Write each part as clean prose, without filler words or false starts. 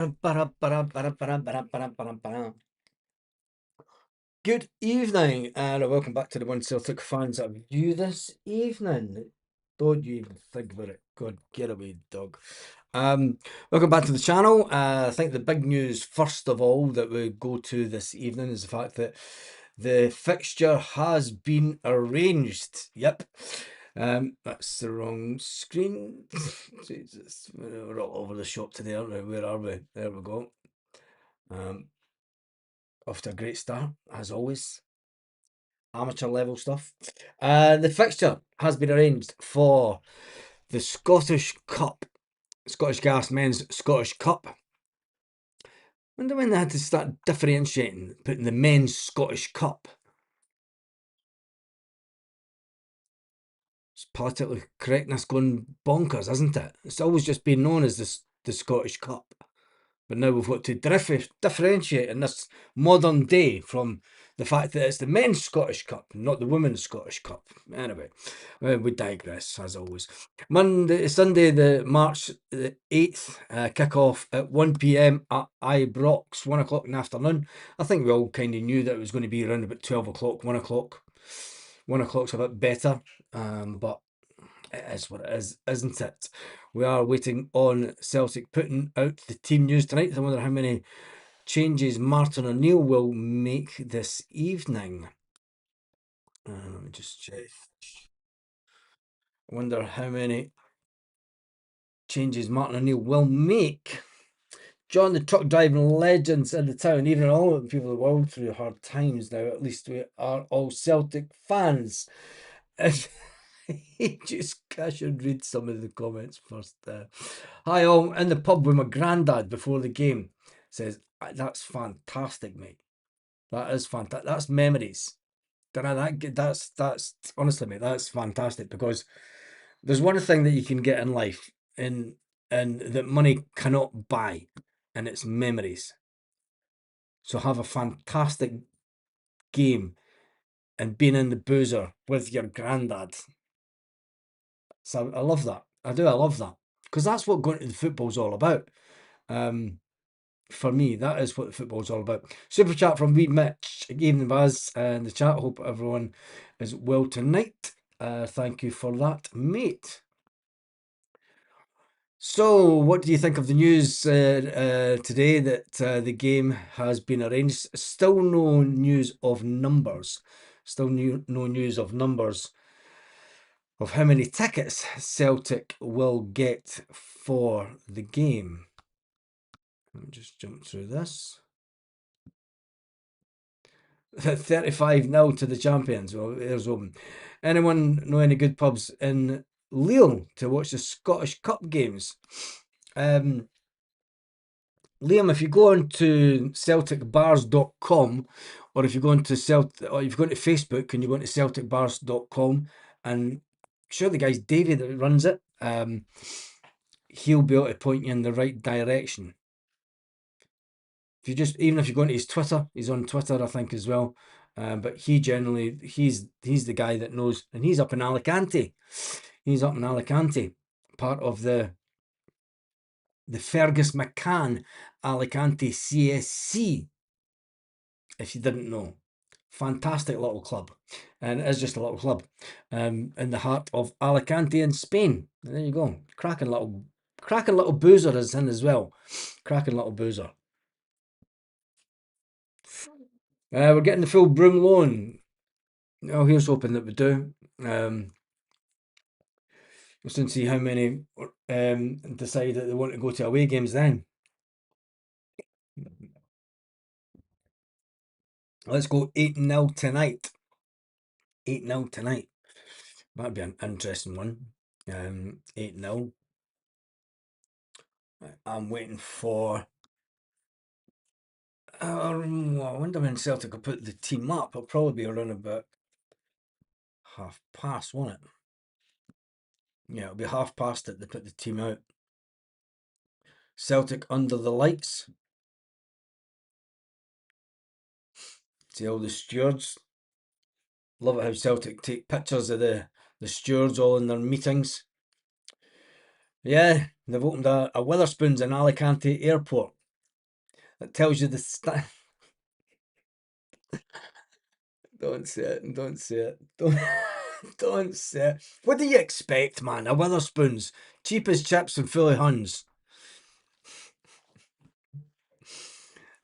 Good evening, and welcome back to the One Celtic Fans Review this evening. Don't you even think about it. God, get away, dog. Welcome back to the channel. I think the big news, first of all, that we go to this evening is the fact that the fixture has been arranged. Yep. That's the wrong screen. Jesus, we're all over the shop today, aren't we? Where are we? There we go. Off to a great start, as always. Amateur level stuff. The fixture has been arranged for the Scottish Cup, Scottish Gas Men's Scottish Cup. Wonder when they had to start differentiating, putting the Men's Scottish Cup. It's politically correctness going bonkers, isn't it? It's always just been known as the Scottish Cup. But now we've got to differentiate in this modern day from the fact that it's the men's Scottish Cup, not the women's Scottish Cup. Anyway, we digress, as always. Sunday, the March the 8th, kick-off at 1 p.m. at Ibrox, 1 o'clock in the afternoon. I think we all kind of knew that it was going to be around about 12 o'clock, 1 o'clock. 1 o'clock's a bit better, but it is what it is, isn't it? We are waiting on Celtic putting out the team news tonight. I wonder how many changes Martin O'Neill will make this evening. Let me just check. I wonder how many changes Martin O'Neill will make. John, the truck driving legends in the town, even all the people of the world through hard times now, at least we are all Celtic fans. I should read some of the comments first. Hi all, in the pub with my granddad before the game. Says, that's fantastic, mate. That is fantastic. That's memories. That's honestly, mate, that's fantastic, because there's one thing that you can get in life and that money cannot buy, and it's memories. So have a fantastic game and being in the boozer with your granddad. So I love that. I do. I love that, because that's what going to the football's all about. For me, that is what the football's all about. Super chat from Wee Mitch. Good evening, Baz, and the chat. Hope everyone is well tonight. Thank you for that, mate. So, what do you think of the news today that the game has been arranged? Still no news of numbers. Still no news of numbers of how many tickets Celtic will get for the game. Let me just jump through this. 35-0 to the champions. Well, there's open. Anyone know any good pubs in Lille to watch the Scottish Cup games? Liam, if you go on to celticbars.com, or if you go into or if you go into Facebook and you go into celticbars.com, and sure the guy's Davey that runs it, he'll be able to point you in the right direction. If you just, even if you go into his Twitter, he's on Twitter, I think, as well. But he's the guy that knows, and he's up in Alicante. He's up in Alicante, part of the Fergus McCann Alicante CSC. If you didn't know, fantastic little club, and it is just a little club, in the heart of Alicante in Spain. And there you go, cracking little boozer is in as well, cracking little boozer. We're getting the full Broom loan. Oh, here's hoping that we do. We'll soon see how many decide that they want to go to away games then. Let's go 8-0 tonight. 8-0 tonight. That'd be an interesting one. 8-0. I'm waiting for... I wonder when Celtic will put the team up. It'll probably be around about past, won't it? Yeah, it'll be past it. They put the team out. Celtic under the lights. See all the stewards. Love it how Celtic take pictures of the stewards all in their meetings. Yeah, they've opened a Wetherspoons in Alicante Airport. It tells you the Don't say it. Don't say it. Don't, don't say it. What do you expect, man? A Witherspoons. Cheap as chips and full of Huns.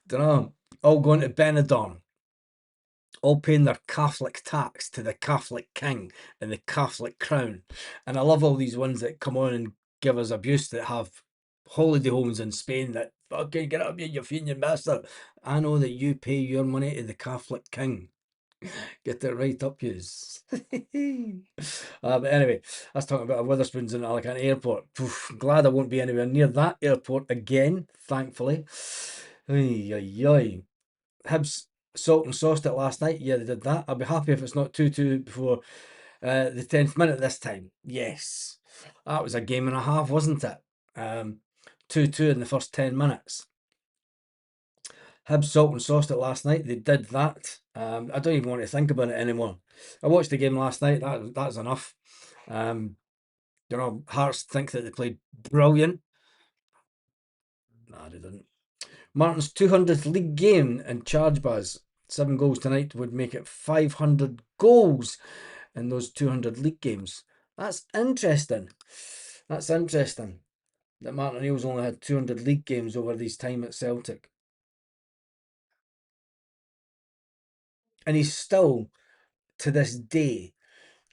Dunno. All going to Benidorm. All paying their Catholic tax to the Catholic king and the Catholic crown. And I love all these ones that come on and give us abuse that have holiday homes in Spain that fucking get up here, you fiend bastard. I know that you pay your money to the Catholic king. Get it right up, yous. But anyway, let's talk about Witherspoons in Alicante Airport. Oof, glad I won't be anywhere near that airport again, thankfully. Oy, oy, oy. Hibs salt and sauced it last night. Yeah, they did that. I'll be happy if it's not 2-2 before the 10th minute this time. Yes. That was a game and a half, wasn't it? 2-2 in the first 10 minutes. Hibs salt and sauced it last night. They did that. I don't even want to think about it anymore. I watched the game last night. That's enough. Hearts think that they played brilliant. Nah, they didn't. Martin's 200th league game in charge buzz. 7 goals tonight would make it 500 goals in those 200 league games. That's interesting. That's interesting that Martin O'Neill's only had 200 league games over his time at Celtic. And he's still, to this day,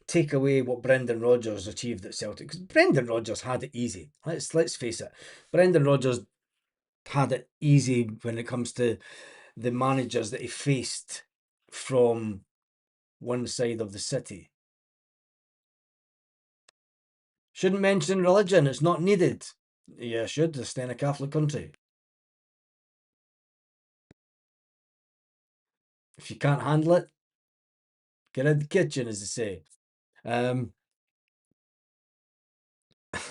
take away what Brendan Rodgers achieved at Celtic. Because Brendan Rodgers had it easy. Let's face it. Brendan Rodgers had it easy when it comes to the managers that he faced from one side of the city. Shouldn't mention religion, it's not needed. Yeah, should, to stay in a Catholic country. If you can't handle it, get out of the kitchen, as they say.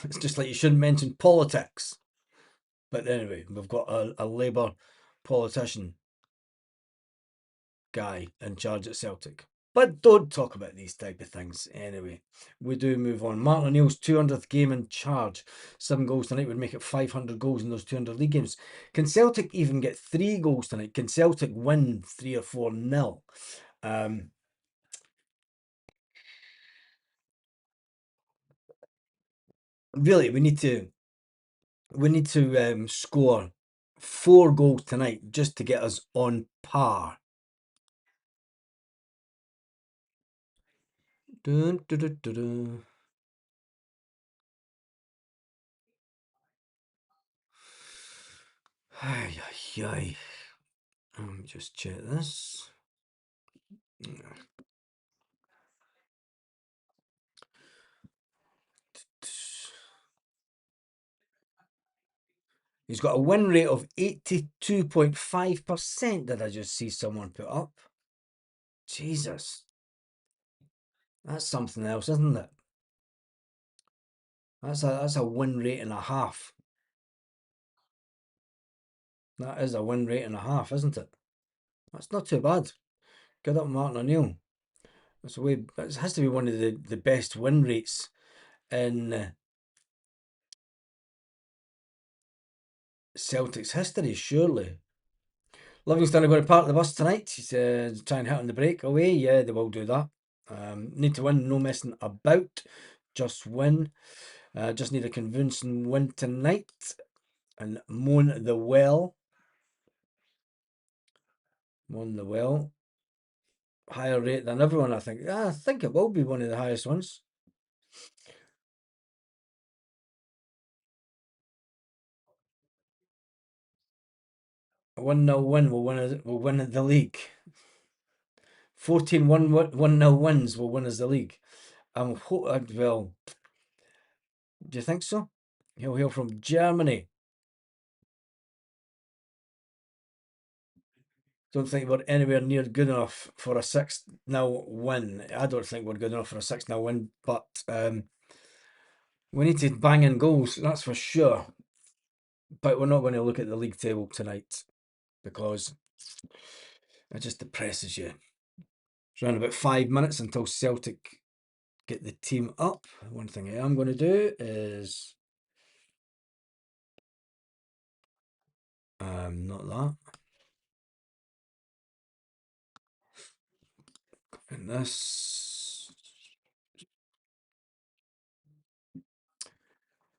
It's just like you shouldn't mention politics. But anyway, we've got a Labour politician guy in charge at Celtic. But don't talk about these type of things anyway. We do move on. Martin O'Neill's 200th game in charge. 7 goals tonight would make it 500 goals in those 200 league games. Can Celtic even get 3 goals tonight? Can Celtic win 3 or 4-0? Really, we need to score 4 goals tonight just to get us on par. Dun, dun, dun, dun, dun. Ay, ay, ay. Let me just check this. He's got a win rate of 82.5%. Did I just see someone put up? Jesus. That's something else, isn't it? That's a win rate and a half. That is a win rate and a half, isn't it? That's not too bad. Good up Martin O'Neill. It has to be one of the best win rates in Celtic's history, surely. Livingston are going to park the bus tonight. He says try and hit on the break away. Yeah, they will do that. Need to win, no messing about. Just win. Just need a convincing win tonight. And moan the well. Moan the well. Higher rate than everyone, I think. Yeah, I think it will be one of the highest ones. 1-0 win will win the league. 14 1-0 wins will win us the league. Well, do you think so? He'll hail from Germany. Don't think we're anywhere near good enough for a 6-0 win. I don't think we're good enough for a 6-0 win, but we need to bang in goals, that's for sure. But we're not going to look at the league table tonight because it just depresses you. It's around about 5 minutes until Celtic get the team up. One thing I am going to do is not that. And this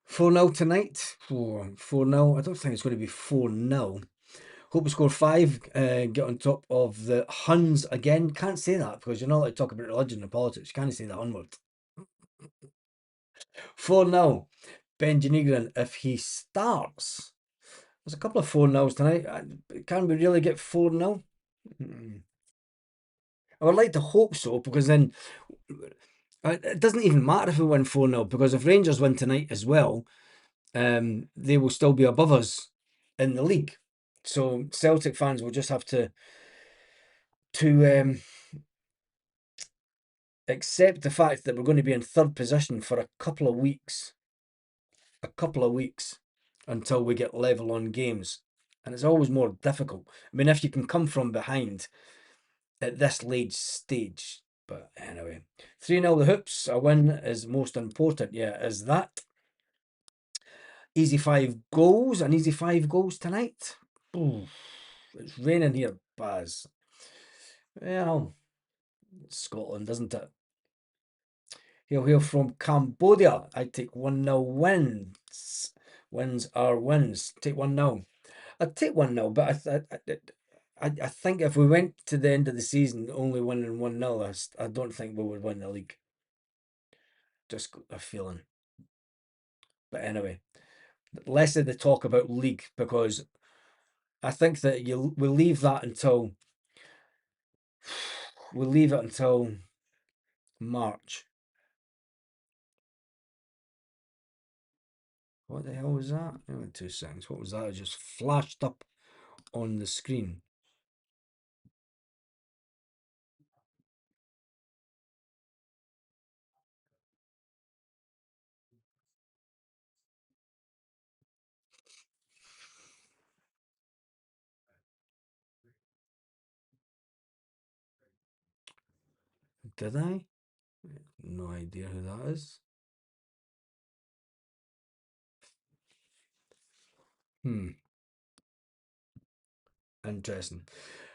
4-0 tonight. 4-0. I don't think it's going to be 4-0. Hope we score 5, get on top of the Huns again. Can't say that because you're not allowed to talk about religion and politics. You can't say the Hun word. 4-0. Benjanigran, if he starts. There's a couple of 4-0s tonight. Can we really get 4-0? I would like to hope so, because then it doesn't even matter if we win 4-0, because if Rangers win tonight as well, they will still be above us in the league. So Celtic fans will just have to accept the fact that we're going to be in third position for a couple of weeks. Until we get level on games. And it's always more difficult. I mean, if you can come from behind at this late stage. But anyway, 3-0 the Hoops. A win is most important. Yeah, is that. Easy 5 goals. An easy 5 goals tonight. Ooh, it's raining here, Baz. Well, Scotland, isn't it? He'll from Cambodia. I take 1-0 wins. Wins are wins. Take 1-0. I'd take 1-0, but I think if we went to the end of the season only winning 1-0, I don't think we would win the league. Just got a feeling. But anyway, less of the talk about league, because I think that we'll leave that until March. What the hell was that? 2 seconds. What was that? It just flashed up on the screen. Did I? No idea who that is. Interesting.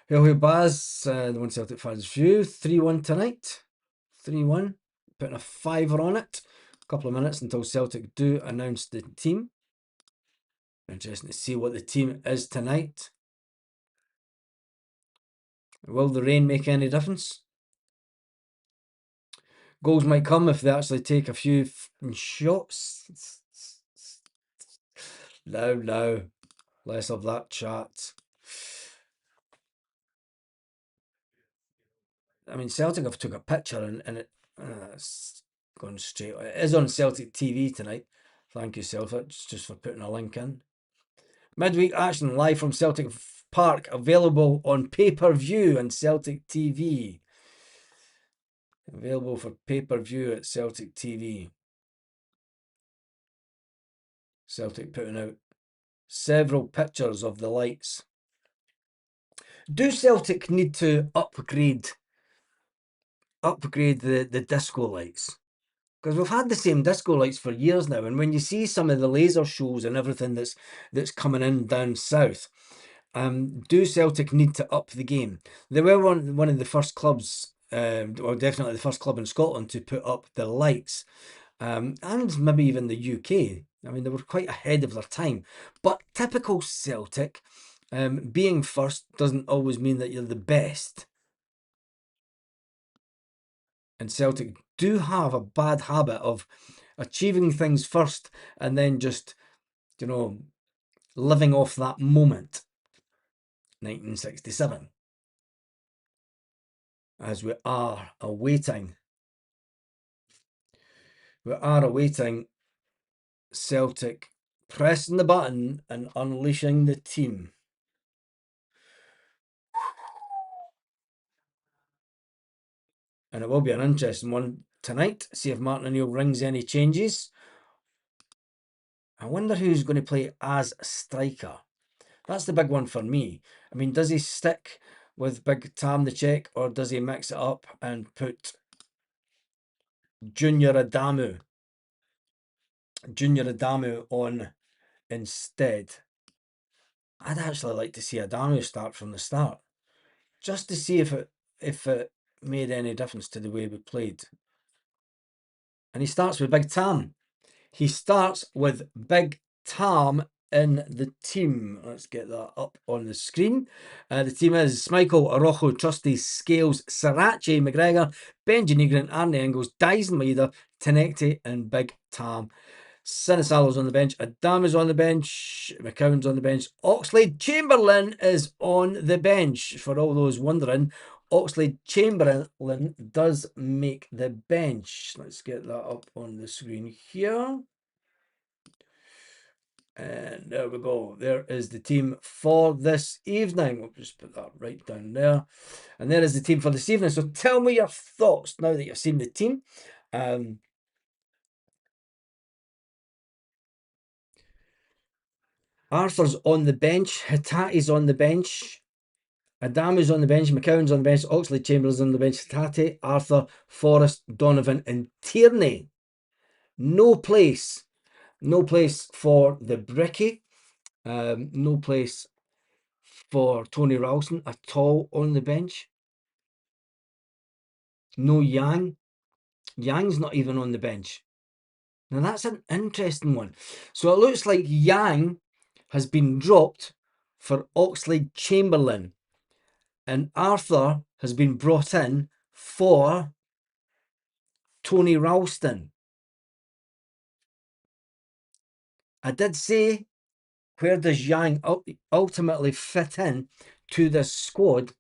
Hey, Baz, the One Celtic fans view. 3-1 tonight. 3-1. Putting a fiver on it. A couple of minutes until Celtic do announce the team. Interesting to see what the team is tonight. Will the rain make any difference? Goals might come if they actually take a few shots. No. Less of that chat. I mean, Celtic have took a picture and it's gone straight. It is on Celtic TV tonight. Thank you, Celtic, just for putting a link in. Midweek action live from Celtic Park, available on pay-per-view on Celtic TV. Available for pay-per-view at Celtic TV. Celtic putting out several pictures of the lights. Do Celtic need to upgrade the disco lights? Because we've had the same disco lights for years now, and when you see some of the laser shows and everything that's coming in down south, do Celtic need to up the game? They were one of the first clubs, or definitely the first club in Scotland to put up the lights, and maybe even the UK. I mean, they were quite ahead of their time. But typical Celtic, being first doesn't always mean that you're the best. And Celtic do have a bad habit of achieving things first and then just, living off that moment. 1967. As we are awaiting Celtic pressing the button and unleashing the team. And it will be an interesting one tonight. See if Martin O'Neill rings any changes. I wonder who's going to play as striker. That's the big one for me. I mean, does he stick with Big Tam the Czech, or does he mix it up and put Junior Adamu on instead? I'd actually like to see Adamu start from the start, just to see if it made any difference to the way we played. And he starts with Big Tam. He starts with Big Tam in the team. Let's get that up on the screen. The team is Michael, Arojo, Trusty, Scales, Sriracha, McGregor, Benji Negrin, Arnie Ingles, Dyson Maeda, Tenecti, and Big Tam. Sinisalo's on the bench, Adama's on the bench, McCown's on the bench, Oxlade Chamberlain is on the bench. For all those wondering, Oxlade Chamberlain does make the bench. Let's get that up on the screen here. And there we go. There is the team for this evening. We'll just put that right down there. And there is the team for this evening. So tell me your thoughts now that you've seen the team. Arthur's on the bench. Hitati's on the bench. Adama's on the bench. McCown's on the bench. Oxlade Chamberlain's on the bench. Hitati, Arthur, Forrest, Donovan, and Tierney. No place. No place for the Bricky. No place for Tony Ralston at all on the bench. No Yang. Yang's not even on the bench. Now that's an interesting one. So it looks like Yang has been dropped for Oxlade Chamberlain. And Arthur has been brought in for Tony Ralston. I did say, where does Yang ultimately fit in to this squad?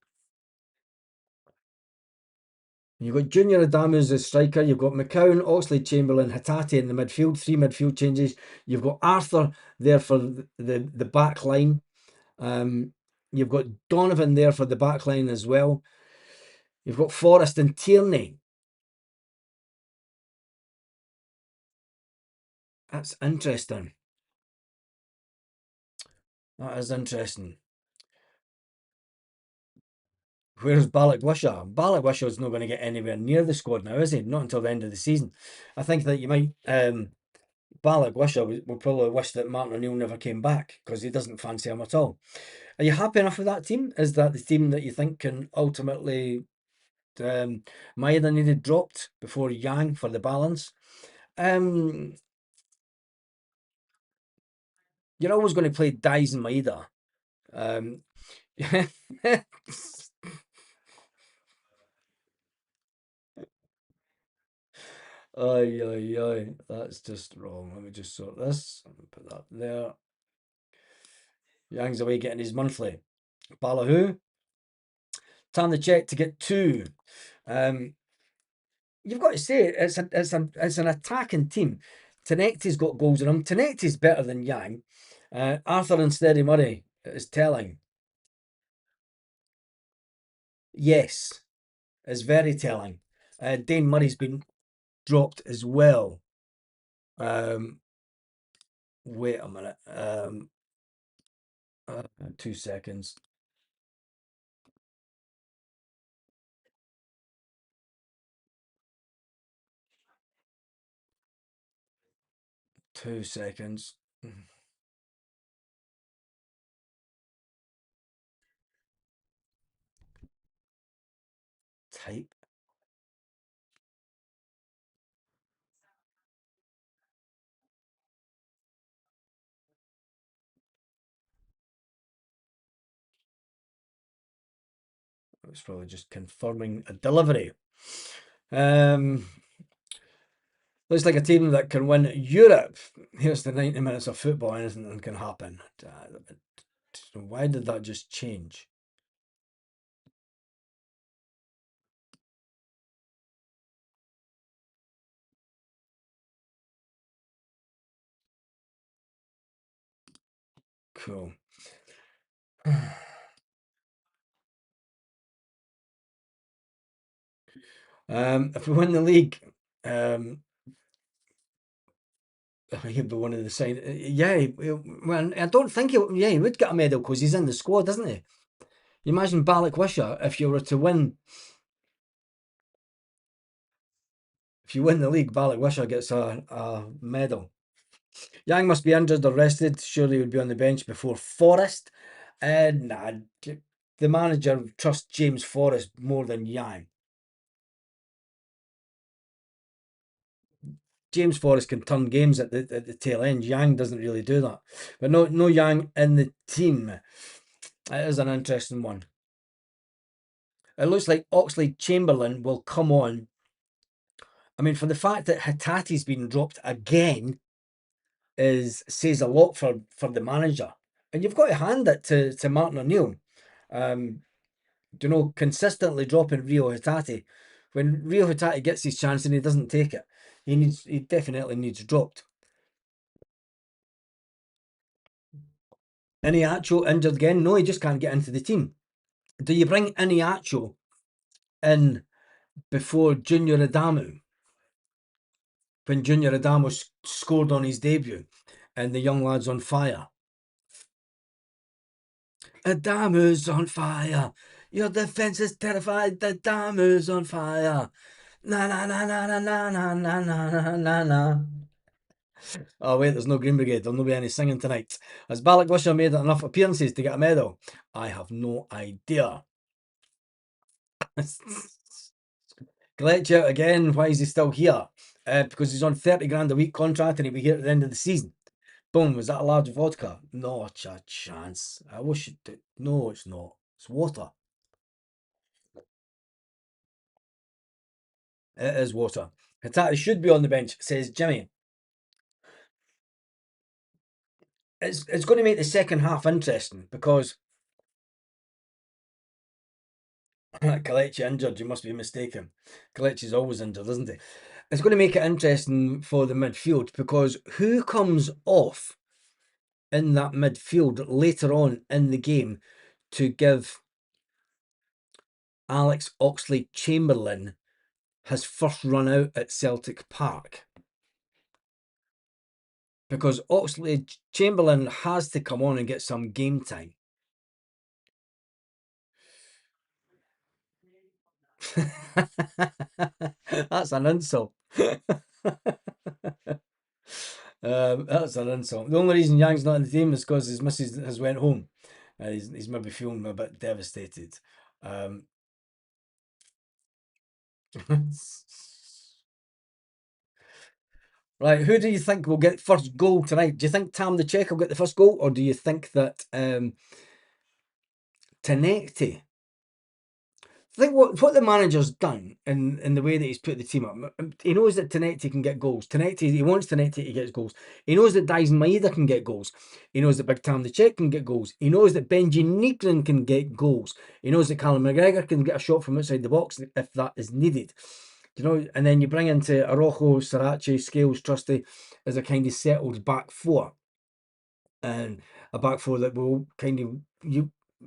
You've got Junior Adamu as a striker. You've got McCown, Oxlade Chamberlain, Hitati in the midfield. 3 midfield changes. You've got Arthur there for the back line. You've got Donovan there for the back line as well. You've got Forrest and Tierney. That's interesting. That is interesting. Where's Balak Wisher? Balak Wisher's not going to get anywhere near the squad now, is he? Not until the end of the season. I think that you might... Balak Wisher will probably wish that Martin O'Neill never came back because he doesn't fancy him at all. Are you happy enough with that team? Is that the team that you think can ultimately... Maeda needed dropped before Yang for the balance? You're always going to play Dies and Maeda. Aye, that's just wrong. Let me just sort this. Put that there. Yang's away getting his monthly. Ballahu. Time the check to get 2. You've got to say it's an attacking team. Tenecti's got goals in him. Tenecti's better than Yang. Arthur and Steady Murray is telling. Yes, is very telling. Dane Murray's been dropped as well. Wait a minute. 2 seconds. Two seconds. Type. It's probably just confirming a delivery. Looks like a team that can win Europe. Here's the 90 minutes of football. Anything can happen. Why did that just change? Cool. If we win the league, he'd be one of the sign. Yeah, well, I don't think he would get a medal because he's in the squad, doesn't he? You imagine Balak Wisher if you were to win. If you win the league, Balak Wisher gets a medal. Yang must be injured or rested. Surely he would be on the bench before Forrest. Nah, the manager trusts James Forrest more than Yang. James Forrest can turn games at the tail end. Yang doesn't really do that. But no Yang in the team. It is an interesting one. It looks like Oxley Chamberlain will come on. I mean, for the fact that Hatate's been dropped again says a lot for the manager. And you've got to hand it to Martin O'Neill. Consistently dropping Rio Hatate. When Rio Hatate gets his chance and he doesn't take it, he definitely needs dropped. Iniacho injured again? No, he just can't get into the team. Do you bring Iniacho in before Junior Adamu? When Junior Adamu scored on his debut and the young lad's on fire. Adamu's on fire. Your defense is terrified. Adamu's on fire. Na na na na na na na na na na na. Oh wait, there's no Green Brigade. There'll not be any singing tonight. Has Balak Wisher made enough appearances to get a medal? I have no idea. Glitch out again. Why is he still here? Because he's on 30 grand a week contract and he'll be here at the end of the season. Boom, was that a large vodka? Not a chance. I wish it did. No, it's not. It's water. It is water. Hatate should be on the bench, says Jimmy. It's going to make the second half interesting because Kelechi injured, you must be mistaken. Kelechi's always injured, isn't he? It's going to make it interesting for the midfield because who comes off in that midfield later on in the game to give Alex Oxlade-Chamberlain his first run out at Celtic Park? Because Oxlade-Chamberlain has to come on and get some game time. That's an insult. That's an insult. The only reason Yang's not in the team is because his missus has went home. He's maybe feeling a bit devastated. Right, who do you think will get first goal tonight? Do you think Tam the Czech will get the first goal, or do you think that Tenecti? I think what the manager's done in the way that he's put the team up, he knows that Tenecti can get goals. He wants Tenecti to get goals. He knows that Dyson Maeda can get goals. He knows that Big Tam the Czech can get goals. He knows that Benji Nigren can get goals. He knows that Callum McGregor can get a shot from outside the box if that is needed. And then you bring into Arojo, Sarachi, Scales, Trusty as a kind of settled back four. And a back four that will kind of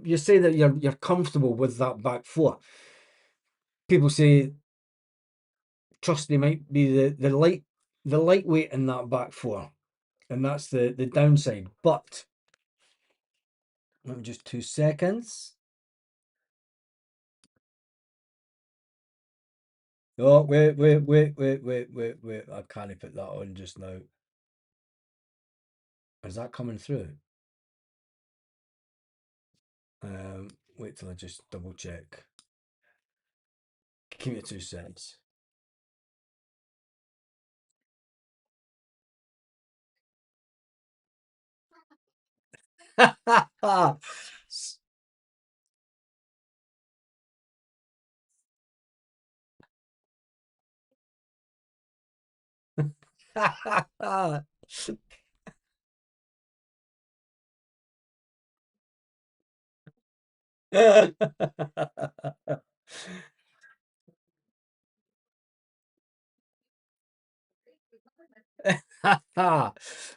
you say that you're comfortable with that back four. People say Trusty might be the lightweight in that back four, and that's the downside. But let me just 2 seconds. Oh wait! I can't put that on just now. Is that coming through? Wait till I just double check. Give me 2 seconds.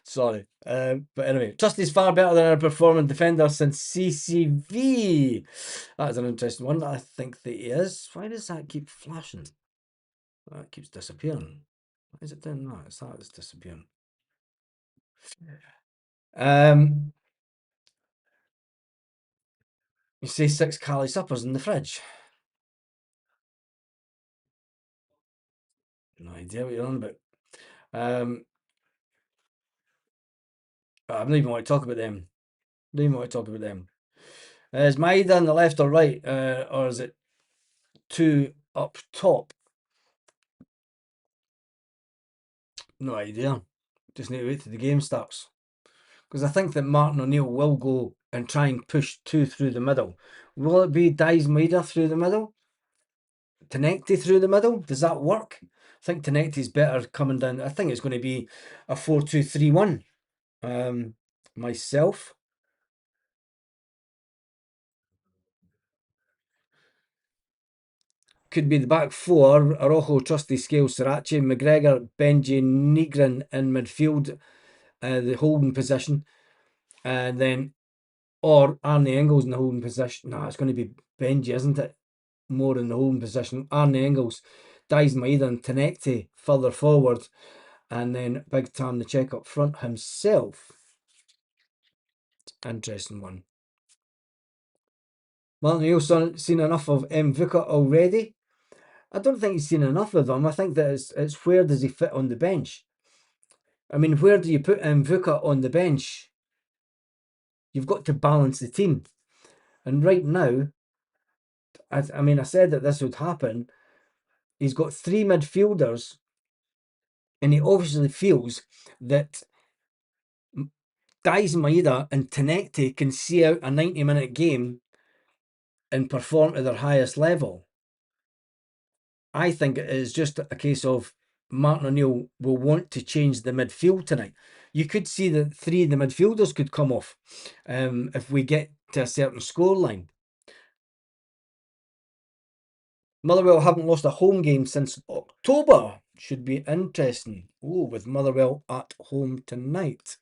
Sorry. But anyway, Trusty's far better than our performing defender since CCV. That's an interesting one. I think that he is. Why does that keep flashing? That keeps disappearing. Why is it doing that? It's that it's disappearing. You say 6 Cali suppers in the fridge. No idea what you're on about. I don't even want to talk about them. Don't even want to talk about them. Is Maeda on the left or right? Or is it 2 up top? No idea. Just need to wait till the game starts. Because I think that Martin O'Neill will go and try and push two through the middle. Will it be Dies Maida through the middle? Tenecti through the middle? Does that work? I think Tenecti's better coming down. I think it's going to be a 4-2-3-1. Myself. Could be the back four: Arojo, Trusty, Scale, Sriracha, McGregor, Benji, Negrin in midfield, the holding position, and then or Arne Engels in the holding position. No, it's going to be Benji, isn't it? More in the holding position. Arne Engels, Dies Maida and Tenecti further forward, and then Big Tam the check up front himself. Interesting one. Martin O'Neill's seen enough of Mvuka already. I don't think he's seen enough of them. I think that it's where does he fit on the bench? I mean, where do you put Mvuka on the bench? You've got to balance the team. And right now, I mean, I said that this would happen. He's got three midfielders, and he obviously feels that Dies Maida and Tenecti can see out a 90-minute game and perform at their highest level. I think it is just a case of Martin O'Neill will want to change the midfield tonight. You could see that three of the midfielders could come off if we get to a certain scoreline. Motherwell haven't lost a home game since October. Should be interesting. Oh, with Motherwell at home tonight.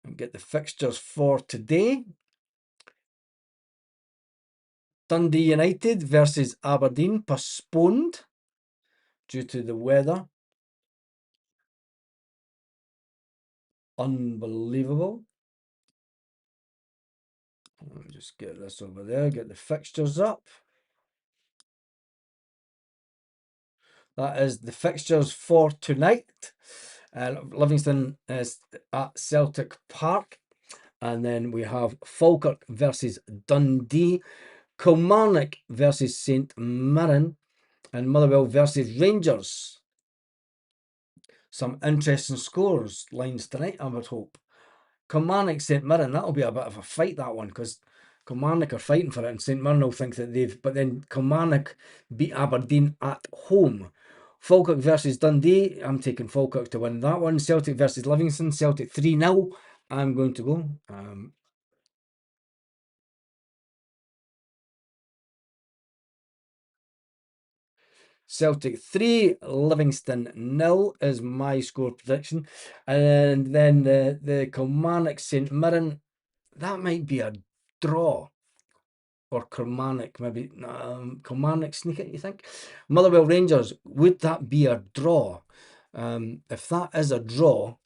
And get the fixtures for today. Dundee United versus Aberdeen, postponed due to the weather. Unbelievable. Let me just get this over there, get the fixtures up. That is the fixtures for tonight. Livingston is at Celtic Park. And then we have Falkirk versus Dundee, Kilmarnock versus St Mirren, and Motherwell versus Rangers. Some interesting scores lines tonight, I would hope. Kilmarnock, St Mirren, that'll be a bit of a fight, that one, because Kilmarnock are fighting for it, and St Mirren will think that but then Kilmarnock beat Aberdeen at home. Falkirk versus Dundee, I'm taking Falkirk to win that one. Celtic versus Livingston, Celtic 3-0. I'm going to go. Celtic 3, Livingston 0 is my score prediction. And then the Kilmarnock St Mirren, that might be a draw. Or Kilmarnock, maybe. Kilmarnock sneak it, you think? Motherwell Rangers, would that be a draw? If that is a draw,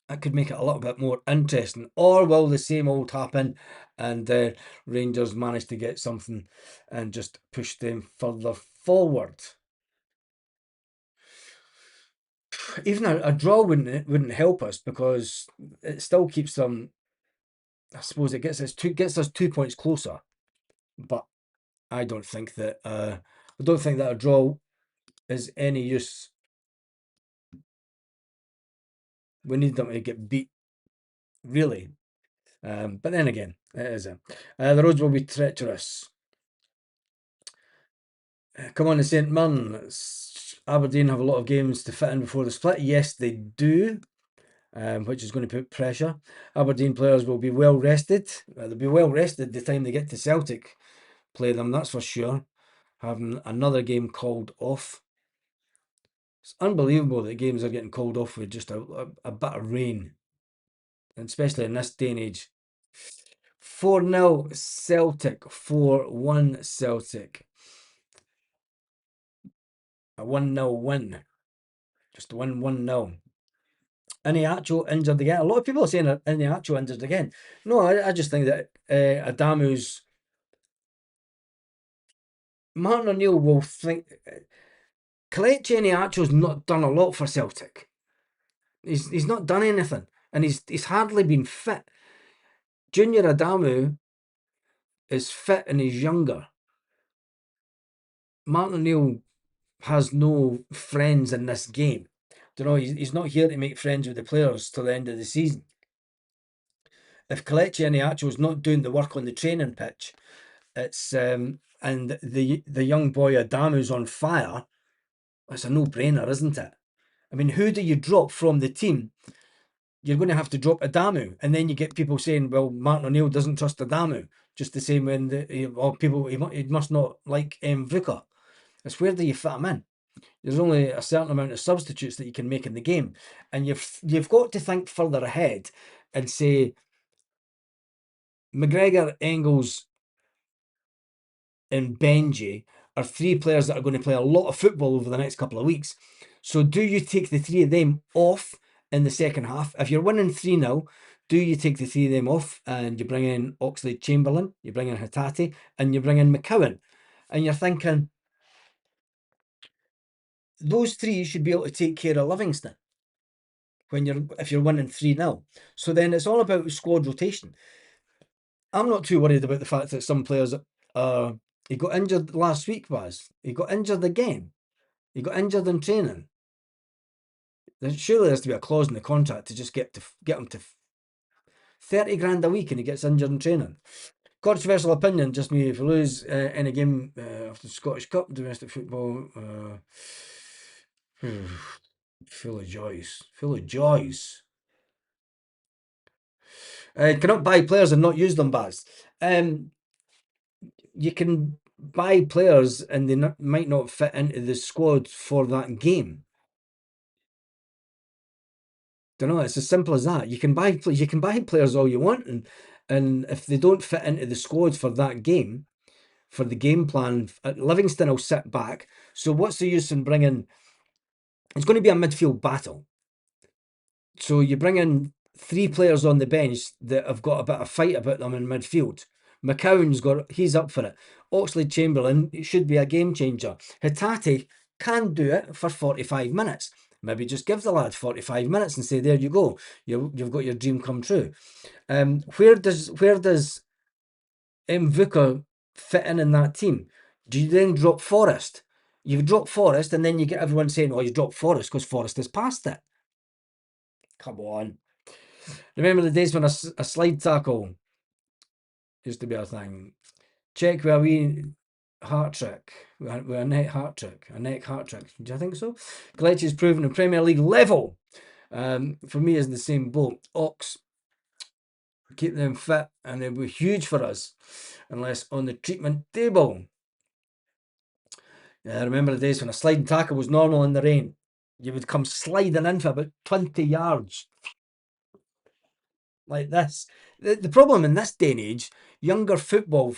that could make it a little bit more interesting. Or will the same old happen and Rangers manage to get something and just push them further forward? Even a draw wouldn't help us, because it still keeps them. I suppose it gets us 2 points closer, but I don't think that a draw is any use. We need them to get beat, really. But then again, it isn't. The roads will be treacherous. Come on to St Mirren. Aberdeen have a lot of games to fit in before the split. Yes, they do. Which is going to put pressure. Aberdeen players will be well rested. They'll be well rested the time they get to Celtic. Play them, that's for sure. Having another game called off. It's unbelievable that games are getting called off with just a bit of rain, and especially in this day and age. 4-0 Celtic, 4-1 Celtic. A 1-0 win. Just win 1-0. Iheanacho injured again. A lot of people are saying that Iheanacho injured again. No, I just think that Adamu's. Martin O'Neill will think. Kelechi Iheanacho's not done a lot for Celtic. He's not done anything, and he's hardly been fit. Junior Adamu is fit and he's younger. Martin O'Neill has no friends in this game. You know, he's not here to make friends with the players till the end of the season. If Kelechi Iheanacho's not doing the work on the training pitch, it's and the young boy Adamu's on fire, it's a no-brainer, isn't it? I mean, who do you drop from the team? You're going to have to drop Adamu, and then you get people saying, "Well, Martin O'Neill doesn't trust Adamu." Just the same when he must not like Vicar. It's where do you fit him in? There's only a certain amount of substitutes that you can make in the game, and you've got to think further ahead and say McGregor, Engels, and Benji are three players that are going to play a lot of football over the next couple of weeks. So do you take the three of them off in the second half? If you're winning 3-0, do you take the three of them off and you bring in Oxlade-Chamberlain, you bring in Hatate, and you bring in McCowan? And you're thinking, those three should be able to take care of Livingston if you're winning 3-0. So then it's all about squad rotation. I'm not too worried about the fact that some players he got injured last week, Baz. He got injured again. He got injured in training. Surely there has to be a clause in the contract to just get him to 30 grand a week and he gets injured in training. Controversial opinion, just me. If we lose in a game of the Scottish Cup, domestic football, full of joys. Full of joys. Cannot buy players and not use them, Baz. You can buy players and they might not fit into the squad for that game. Don't know. It's as simple as that. You can buy players all you want, and if they don't fit into the squad for that game, for the game plan, Livingston will sit back. So what's the use in bringing? It's going to be a midfield battle. So you bring in three players on the bench that have got a bit of fight about them in midfield. He's up for it. Oxlade-Chamberlain, it should be a game changer. Hatate can do it for 45 minutes. Maybe just give the lad 45 minutes and say, there you go. You've got your dream come true. Where does Vicar fit in that team? Do you then drop Forrest? You drop Forrest and then you get everyone saying, oh, you drop Forrest because Forrest has passed it. Come on. Remember the days when a slide tackle used to be a thing? Check with a wee heart trick, with a neck heart trick. Do you think so? Kelechi's proven in Premier League level. For me, is in the same boat. Ox, keep them fit, and they'll be huge for us, unless on the treatment table. I remember the days when a sliding tackle was normal in the rain. You would come sliding in for about 20 yards. Like this. The problem in this day and age, younger football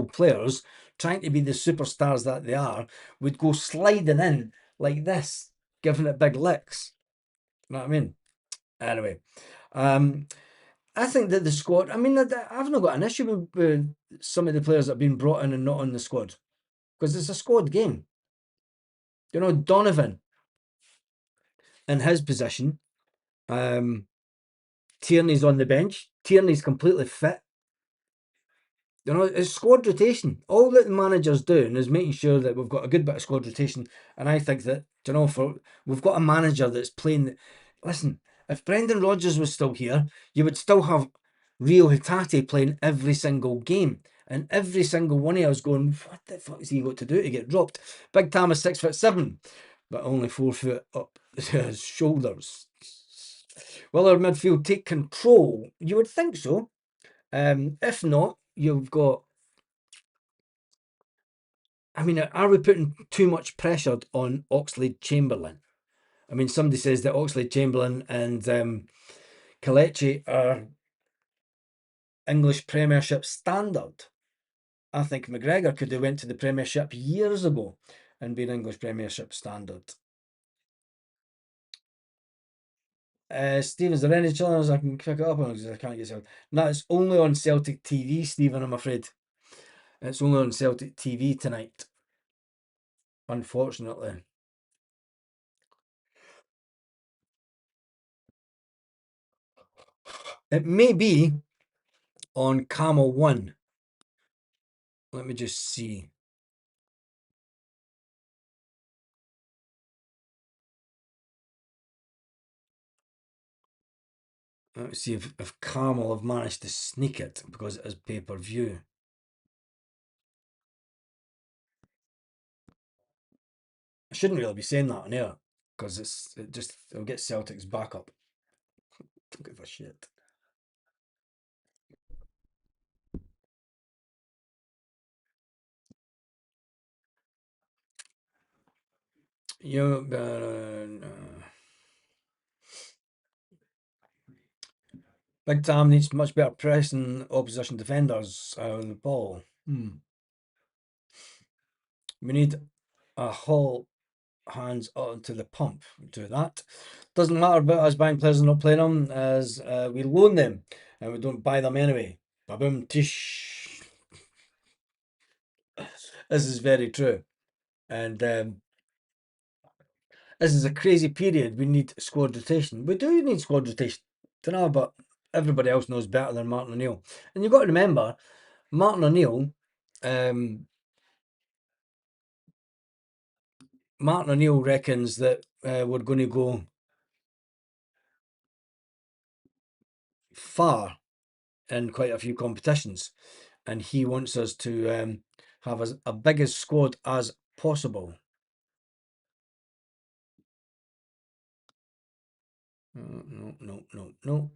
players trying to be the superstars that they are would go sliding in like this, giving it big licks. You know what I mean? Anyway, I think that the squad. I mean, I've not got an issue with some of the players that have been brought in and not on the squad because it's a squad game. You know, Donovan in his position. Tierney's on the bench. Tierney's completely fit. You know, it's squad rotation. All that the manager's doing is making sure that we've got a good bit of squad rotation. And I think that, you know, we've got a manager that's playing. Listen, if Brendan Rodgers was still here, you would still have Rio Hatate playing every single game. And every single one of us going, what the fuck has he got to do to get dropped? Big Tam is 6'7", but only 4 foot up his shoulders. Will our midfield take control? You would think so. If not, you've got. I mean, are we putting too much pressure on Oxlade-Chamberlain? I mean, somebody says that Oxlade-Chamberlain and Kelechi are English Premiership standard. I think McGregor could have went to the Premiership years ago and been English Premiership standard. Stephen, is there any channels I can pick it up on? Because I can't get Celtic. No, it's only on Celtic TV, Stephen, I'm afraid. It's only on Celtic TV tonight, unfortunately. It may be on Camel 1. Let me just see. Let's see if Carmel have managed to sneak it because it is pay-per-view. I shouldn't really be saying that on air because it'll get Celtic's back up. Don't give a shit. You Big Tam needs much better pressing opposition defenders out of the ball. We need a whole hands onto the pump. Do that. Doesn't matter about us buying players and not playing them, as we loan them and we don't buy them anyway. Ba-boom, tish. This is very true. And this is a crazy period. We need squad rotation. We do need squad rotation. Don't know, but everybody else knows better than Martin O'Neill. And you've got to remember, Martin O'Neill, Martin O'Neill reckons that we're going to go far in quite a few competitions, and he wants us to have a biggest squad as possible. No.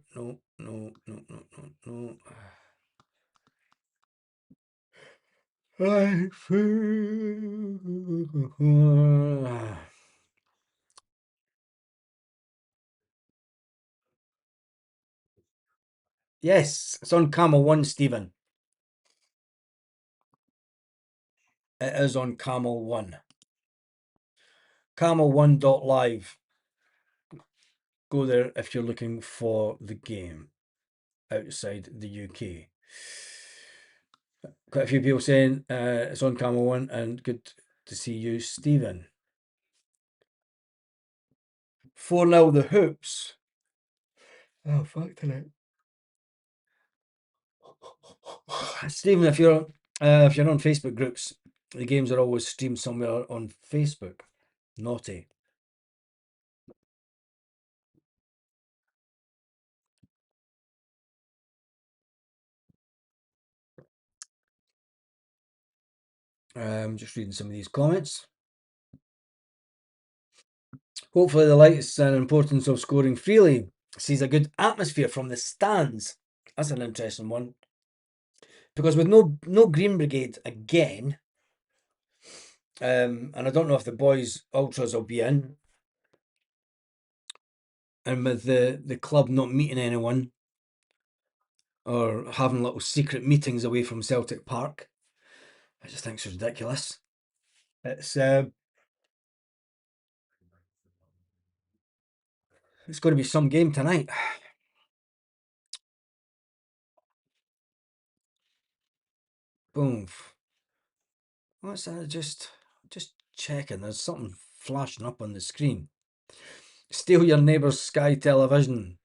I feel. Yes, it's on Camel 1, Stephen. It is on Camel 1. Camel1.live. Go there if you're looking for the game outside the UK. Quite a few people saying it's on Camel 1 and good to see you, Stephen. 4-0 the Hoops. Oh, fuck tonight. Stephen, if you're on Facebook groups, the games are always streamed somewhere on Facebook. Naughty. Just reading some of these comments. Hopefully the lights and importance of scoring freely sees a good atmosphere from the stands. That's an interesting one. Because with no Green Brigade again, and I don't know if the boys ultras will be in, and with the club not meeting anyone or having little secret meetings away from Celtic Park, I just think it's ridiculous. It's going to be some game tonight. Boom. What's that? Just checking. There's something flashing up on the screen. Steal your neighbour's Sky television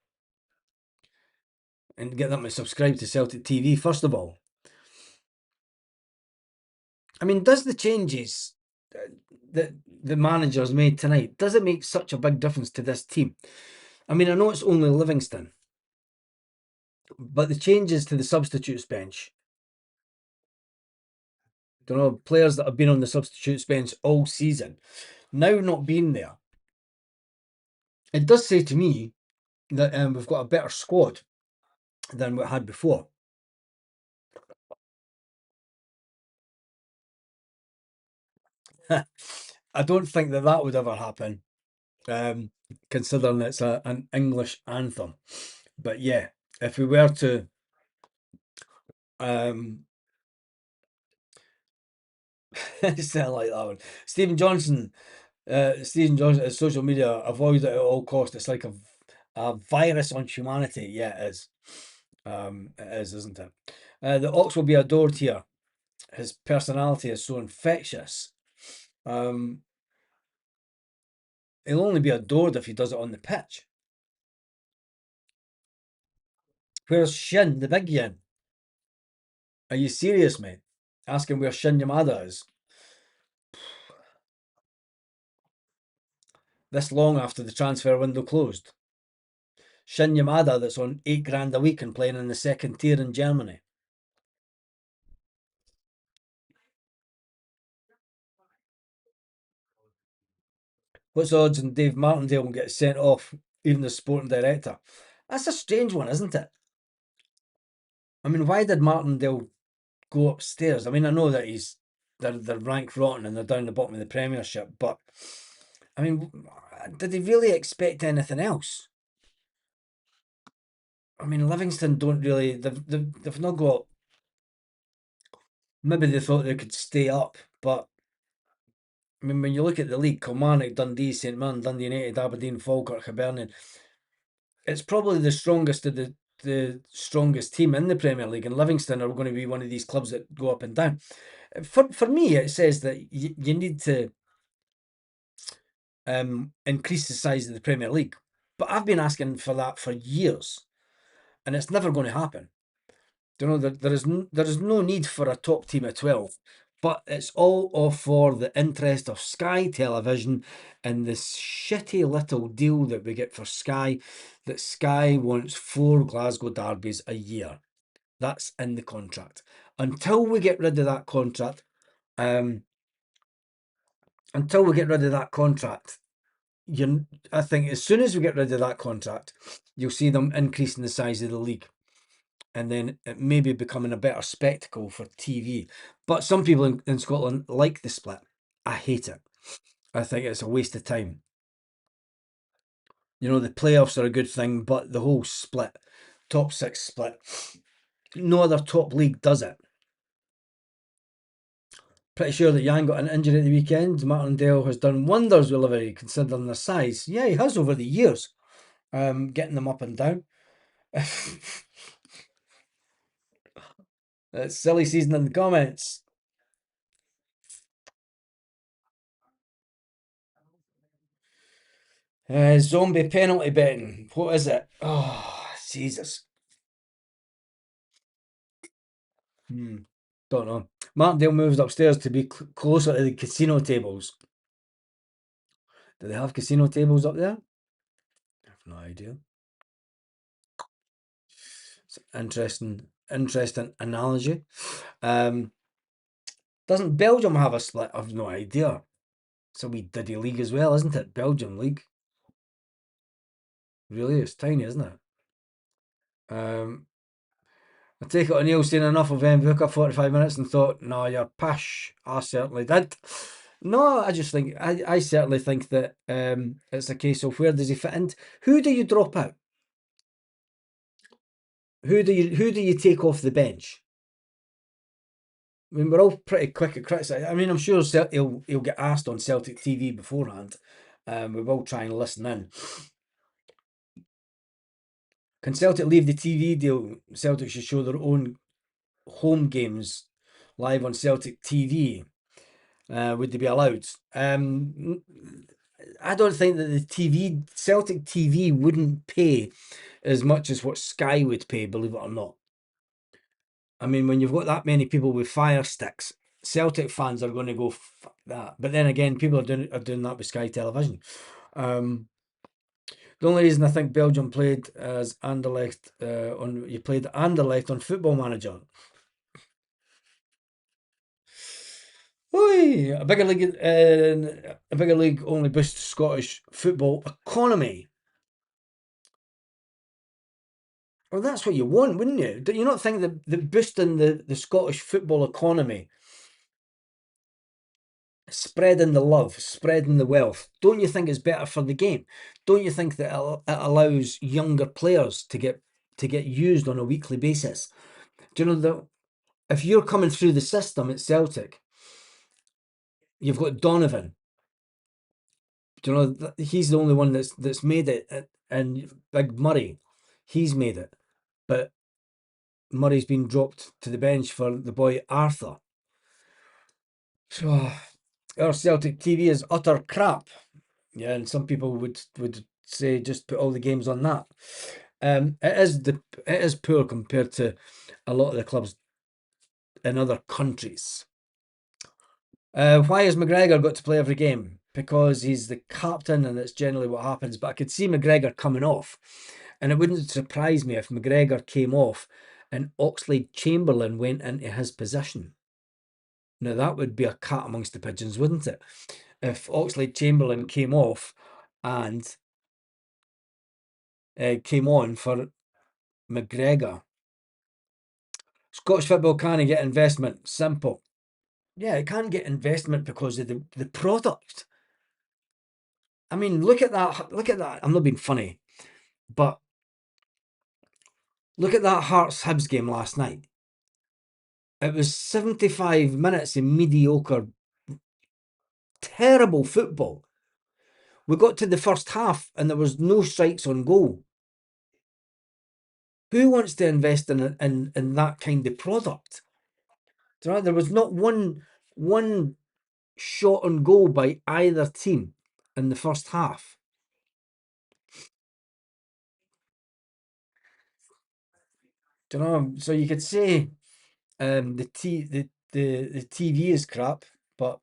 and get them to subscribe to Celtic TV first of all. I mean, does the changes that the manager's made tonight, does it make such a big difference to this team? I mean, I know it's only Livingston, but the changes to the substitutes bench, you know, players that have been on the substitutes bench all season, now not being there, it does say to me that we've got a better squad than we had before. I don't think that would ever happen, considering it's an English anthem. But yeah, if we were to sound like that one. Stephen Johnson, social media, avoid it at all costs. It's like a virus on humanity. Yeah, it is. It is, isn't it? The Ox will be adored here. His personality is so infectious. He'll only be adored if he does it on the pitch. Where's Shin, the big yin? Are you serious, mate? Asking where Shin Yamada is. This long after the transfer window closed. Shin Yamada that's on £8 a week and playing in the second tier in Germany. What's the odds on Dave Martindale will get sent off, even the sporting director? That's a strange one, isn't it? I mean, why did Martindale go upstairs? I mean, I know that they're ranked rotten and they're down the bottom of the Premiership, but I mean, did he really expect anything else? I mean, Livingston don't really. They've not got. Maybe they thought they could stay up, but I mean, when you look at the league, Kilmarnock, Dundee, St Mirren, Dundee United, Aberdeen, Falkirk, Hibernian, it's probably the strongest of the strongest team in the Premier League, and Livingston are going to be one of these clubs that go up and down. For me, it says that you need to increase the size of the Premier League, but I've been asking for that for years, and it's never going to happen. You know, there is no need for a top team of 12, but it's all for the interest of Sky Television and this shitty little deal that we get for Sky, that Sky wants 4 Glasgow derbies a year. That's in the contract. Until we get rid of that contract, um, until we get rid of that contract, I think as soon as we get rid of that contract, you'll see them increasing the size of the league. And then it may be becoming a better spectacle for TV. But some people in Scotland like the split. I hate it. I think it's a waste of time. You know, the playoffs are a good thing, but the whole split, top 6 split, no other top league does it. Pretty sure that Yang got an injury at the weekend. Martindale has done wonders with Liverpool, considering their size. Yeah, he has over the years, getting them up and down. It's silly season in the comments. Zombie penalty betting. What is it? Oh, Jesus. Don't know. Martindale moves upstairs to be closer to the casino tables. Do they have casino tables up there? I have no idea. It's an interesting analogy. Doesn't Belgium have a split? I've no idea. It's a wee diddy league as well, isn't it? Belgium league. Really, it's tiny, isn't it? I take it O'Neill's seen enough of Mvuka 45 minutes and thought, no, you're pish. I certainly did. No, I just think, I certainly think that it's a case of where does he fit in? Who do you drop out? Who do you take off the bench? I mean, we're all pretty quick at criticising. I mean, I'm sure he'll get asked on Celtic TV beforehand. We will try and listen in. Can Celtic leave the TV deal? Celtic should show their own home games live on Celtic TV. Would they be allowed? I don't think that the Celtic TV wouldn't pay as much as what Sky would pay, believe it or not. I mean, when you've got that many people with fire sticks, Celtic fans are going to go, fuck that. But then again, people are doing that with Sky Television. The only reason I think Belgium played as Anderlecht you played Anderlecht on Football Manager. Oi, a bigger league only boosts Scottish football economy. Well, that's what you want, wouldn't you? Do you not think that boosting the Scottish football economy, spreading the love, spreading the wealth, don't you think it's better for the game? Don't you think that it allows younger players to get used on a weekly basis? Do you know that if you're coming through the system at Celtic, you've got Donovan. Do you know he's the only one that's made it, and Big Murray, he's made it, but Murray's been dropped to the bench for the boy Arthur. So our Celtic TV is utter crap. Yeah, and some people would say just put all the games on that. It is poor compared to a lot of the clubs in other countries. Why has McGregor got to play every game? Because he's the captain and it's generally what happens. But I could see McGregor coming off And it wouldn't surprise me if McGregor came off and Oxlade-Chamberlain went into his position. Now, that would be a cat amongst the pigeons, wouldn't it? If Oxlade-Chamberlain came off and came on for McGregor. Scottish football can't get investment. Simple. Yeah, it can't get investment because of the product. I mean, look at that. Look at that. I'm not being funny, but look at that Hearts Hibs game last night. It was 75 minutes of mediocre, terrible football. We got to the first half and there was no strikes on goal. Who wants to invest in that kind of product? There was not one shot on goal by either team in the first half. Do you know? So you could say the TV is crap, but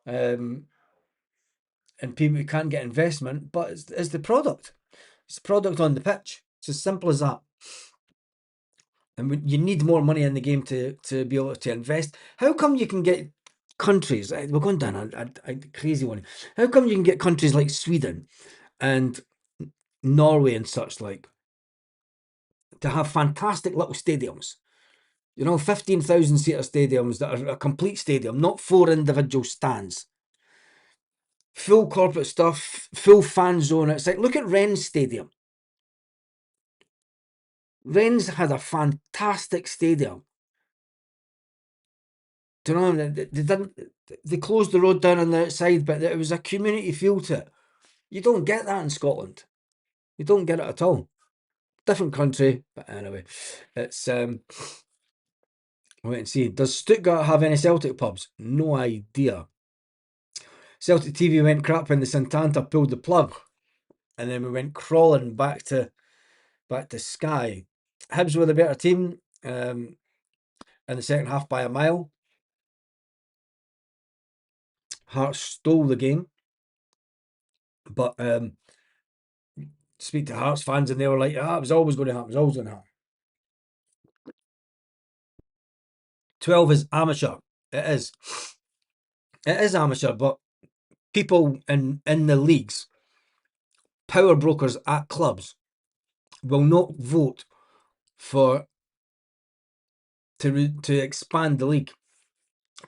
and people can't get investment, but it's the product. It's the product on the pitch. It's as simple as that. And you need more money in the game to be able to invest. How come you can get countries? We're going down a crazy one. How come you can get countries like Sweden and Norway and such like to have fantastic little stadiums? 15,000 seater stadiums that are a complete stadium, not 4 individual stands. Full corporate stuff, full fan zone. It's like, look at Rennes Stadium. Rennes had a fantastic stadium. Do you know, they closed the road down on the outside, but it was a community feel to it. You don't get that in Scotland. You don't get it at all. Different country, but anyway, it's wait and see. Does Stuttgart have any Celtic pubs? No idea. Celtic TV went crap when the Santanta pulled the plug, and then we went crawling back to Sky. Hibs were the better team in the second half by a mile. Hearts stole the game, but speak to Hearts fans and they were like, it was always going to happen. It was always going to happen. 12 is amateur. It is. It is amateur, but people in the leagues, power brokers at clubs, will not vote to expand the league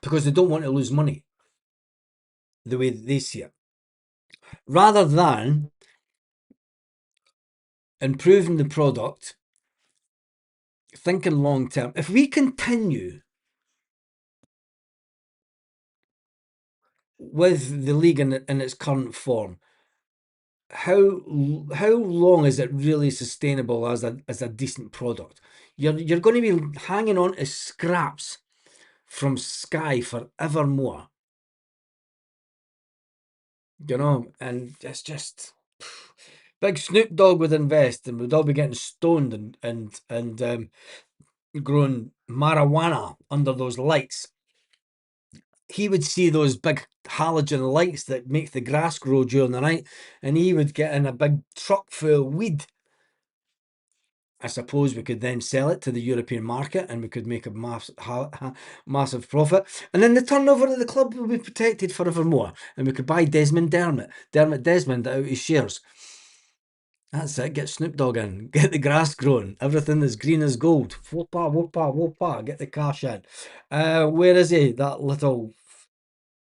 because they don't want to lose money the way they see it. Rather than improving the product, thinking long term, if we continue with the league in its current form, how long is it really sustainable as a decent product? You're going to be hanging on to scraps from Sky forevermore. And it's just big Snoop Dogg would invest, and we'd all be getting stoned and growing marijuana under those lights. He would see those big halogen lights that make the grass grow during the night, and he would get in a big truck full of weed. I suppose we could then sell it to the European market and we could make a massive profit. And then the turnover of the club will be protected forevermore. And we could buy Desmond Desmond out of his shares. That's it. Get Snoop Dogg in. Get the grass growing. Everything that's green is gold. Whoopah, whoopah, whoopah. Get the cash in. Where is he? That little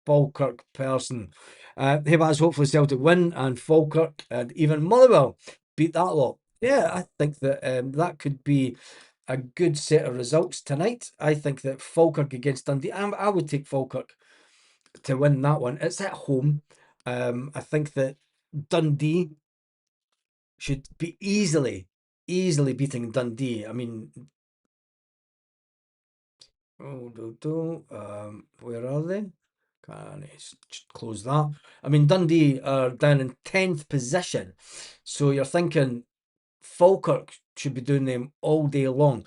Falkirk person. Hey, that's hopefully Celtic win and Falkirk and even Motherwell beat that lot. Yeah, I think that that could be a good set of results tonight. I think that Falkirk against Dundee, I would take Falkirk to win that one. It's at home. I think that Dundee should be easily beating Dundee. I mean, where are they? Can I close that? I mean, Dundee are down in 10th position. So you're thinking Falkirk should be doing them all day long.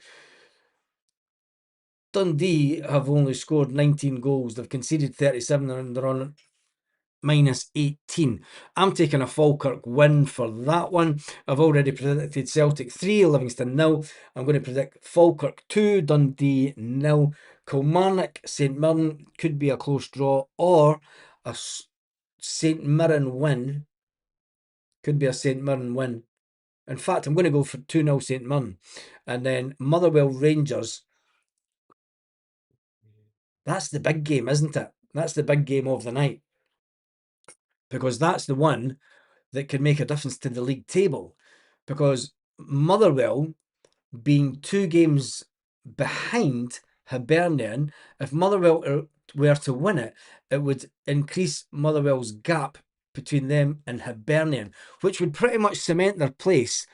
Dundee have only scored 19 goals. They've conceded 37 and they're on -18. I'm taking a Falkirk win for that one. I've already predicted Celtic 3, Livingston 0. I'm going to predict Falkirk 2, Dundee 0. Kilmarnock, St Mirren could be a close draw, or a St Mirren win. Could be a St Mirren win. In fact, I'm going to go for 2-0 St Mirren. And then Motherwell Rangers. That's the big game, isn't it? That's the big game of the night. Because that's the one that could make a difference to the league table. Because Motherwell, being 2 games behind Hibernian, if Motherwell were to win it, it would increase Motherwell's gap between them and Hibernian, which would pretty much cement their place,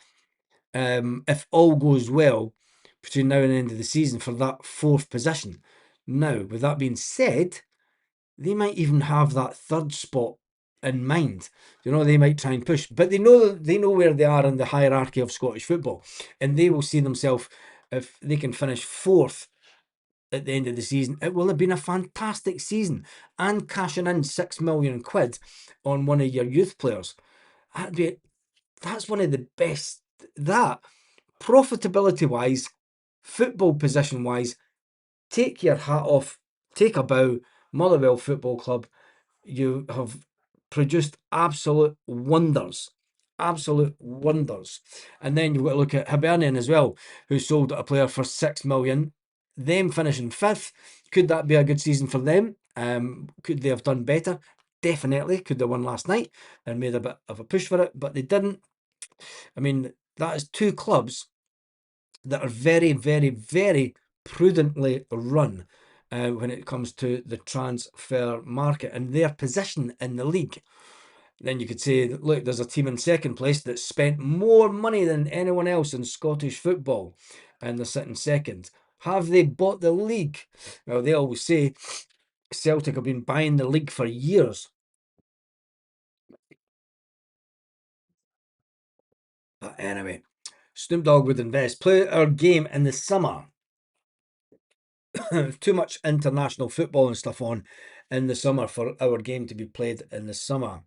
if all goes well, between now and the end of the season for that 4th position. Now, with that being said, they might even have that 3rd spot in mind. You know, they might try and push, but they know where they are in the hierarchy of Scottish football, and they will see themselves, if they can finish 4th at the end of the season, it will have been a fantastic season, and cashing in £6 million on one of your youth players. That's one of the best. That, profitability wise, football position wise, take your hat off, take a bow, Motherwell Football Club. You have produced absolute wonders. Absolute wonders. And then you've got to look at Hibernian as well, who sold a player for 6 million. Them finishing 5th. Could that be a good season for them? Could they have done better? Definitely. Could they won last night and made a bit of a push for it, but they didn't. I mean, that is 2 clubs that are very, very, very prudently run when it comes to the transfer market and their position in the league. Then you could say, look, there's a team in 2nd place that spent more money than anyone else in Scottish football, and they're sitting 2nd. Have they bought the league? Well, they always say Celtic have been buying the league for years. But anyway, Snoop Dogg would invest. Play our game in the summer. Too much international football and stuff on in the summer for our game to be played in the summer.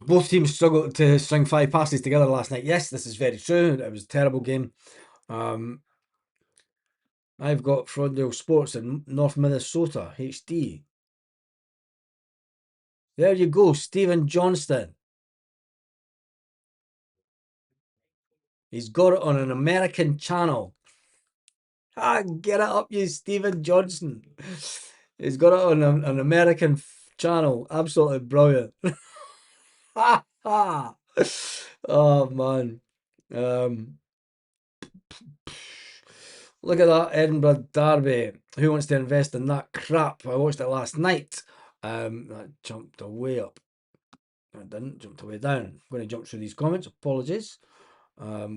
Both teams struggled to string 5 passes together last night. Yes, this is very true. It was a terrible game. I've got Frondale Sports in North Minnesota, HD. There you go, Stephen Johnston. He's got it on an American channel. Get it up, you Stephen Johnson. He's got it on an American channel. Absolutely brilliant. Oh, man. Look at that Edinburgh Derby. Who wants to invest in that crap? I watched it last night. That jumped way up. I didn't, jumped way down. I'm going to jump through these comments. Apologies. Where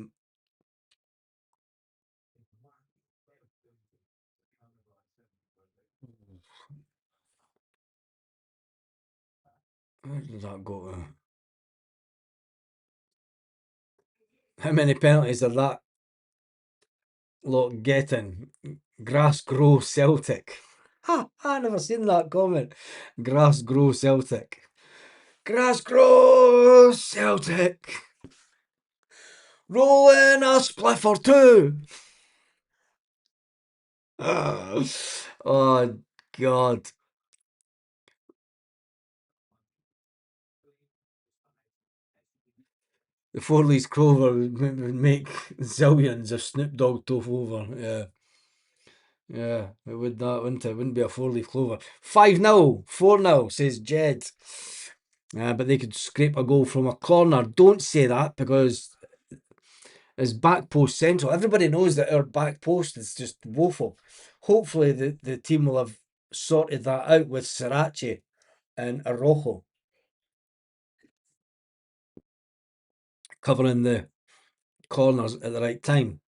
did that go to? How many penalties are that lot getting? Grass grow Celtic. Ha! I never seen that comment. Grass grow Celtic. Grass grow Celtic. Rolling a spliff or two. Oh, God. The Four Leaves Clover would make zillions if Snoop Dogg took over. Yeah. Yeah, it would not, wouldn't it? It wouldn't be a 4 leaf clover. 5-0, 4-0, says Jed. But they could scrape a goal from a corner. Don't say that, because it's back post central. Everybody knows that our back post is just woeful. Hopefully the team will have sorted that out with Sriracha and Arrojo covering the corners at the right time.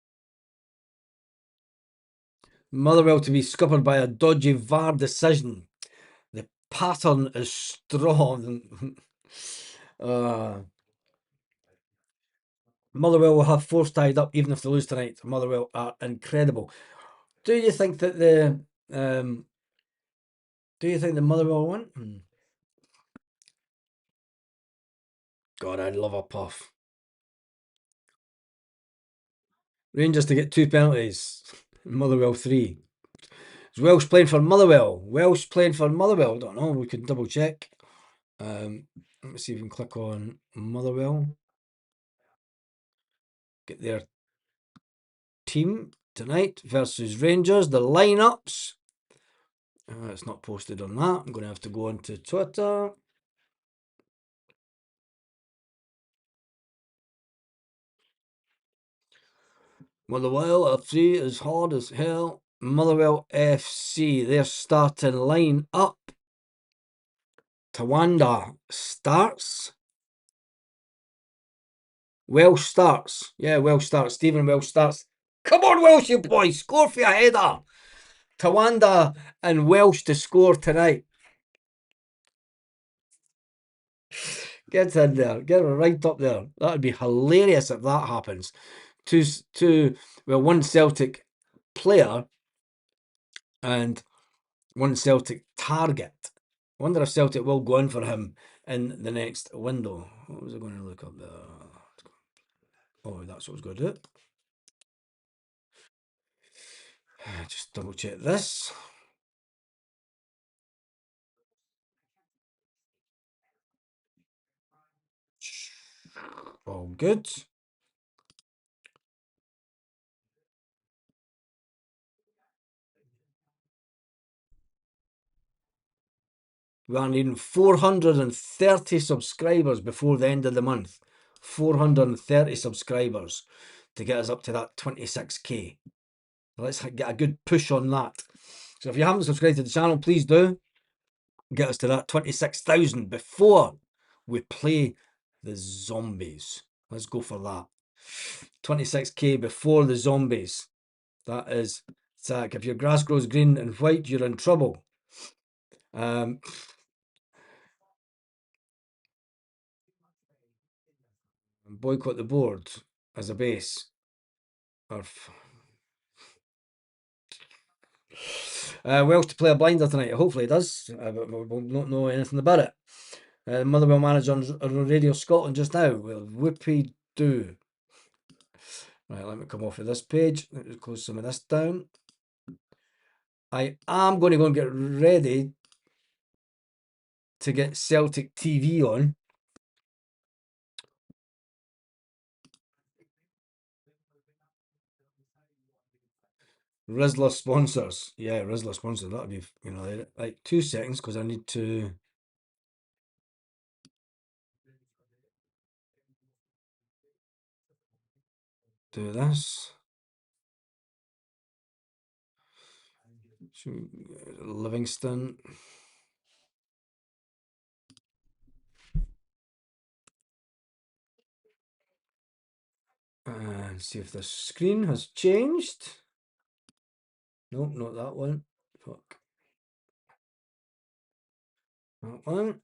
Motherwell to be scuppered by a dodgy VAR decision. The pattern is strong. Motherwell will have 4 tied up even if they lose tonight. Motherwell are incredible. Do you think that the do you think the Motherwell won? God, I'd love a puff. Rangers to get 2 penalties. Motherwell 3. Is Welsh playing for Motherwell? Welsh playing for Motherwell? Don't know. We can double check. Let me see if we can click on Motherwell. Get their team tonight versus Rangers. The lineups. It's not posted on that. I'm going to have to go onto Twitter. Motherwell FC is hard as hell. Motherwell FC, their starting line up. Tawanda starts. Welsh starts. Yeah, Welsh starts. Stephen Welsh starts. Come on, Welsh, you boys. Score for your header. Tawanda and Welsh to score tonight. Get in there. Get right up there. That would be hilarious if that happens. One Celtic player and one Celtic target. I wonder if Celtic will go in for him in the next window. What was I going to look up there? Oh, that's what I was going to do. Just double check this. All good. We are needing 430 subscribers before the end of the month. 430 subscribers to get us up to that 26k. Let's get a good push on that. So if you haven't subscribed to the channel, please do. Get us to that 26,000 before we play the zombies. Let's go for that. 26k before the zombies. That is, Zach, if your grass grows green and white, you're in trouble. Boycott the board as a base. Welsh to play a blinder tonight. Hopefully it does. But we'll not know anything about it. Motherwell manager on Radio Scotland just now. Well, whoopee do. Right, let me come off of this page. Let me close some of this down. I am going to go and get ready to get Celtic TV on. Rizzler sponsors. Yeah, Rizzler sponsors. That'll be, like 2 seconds because I need to do this. Livingston. And see if the screen has changed. Nope, not that one. Fuck. That one.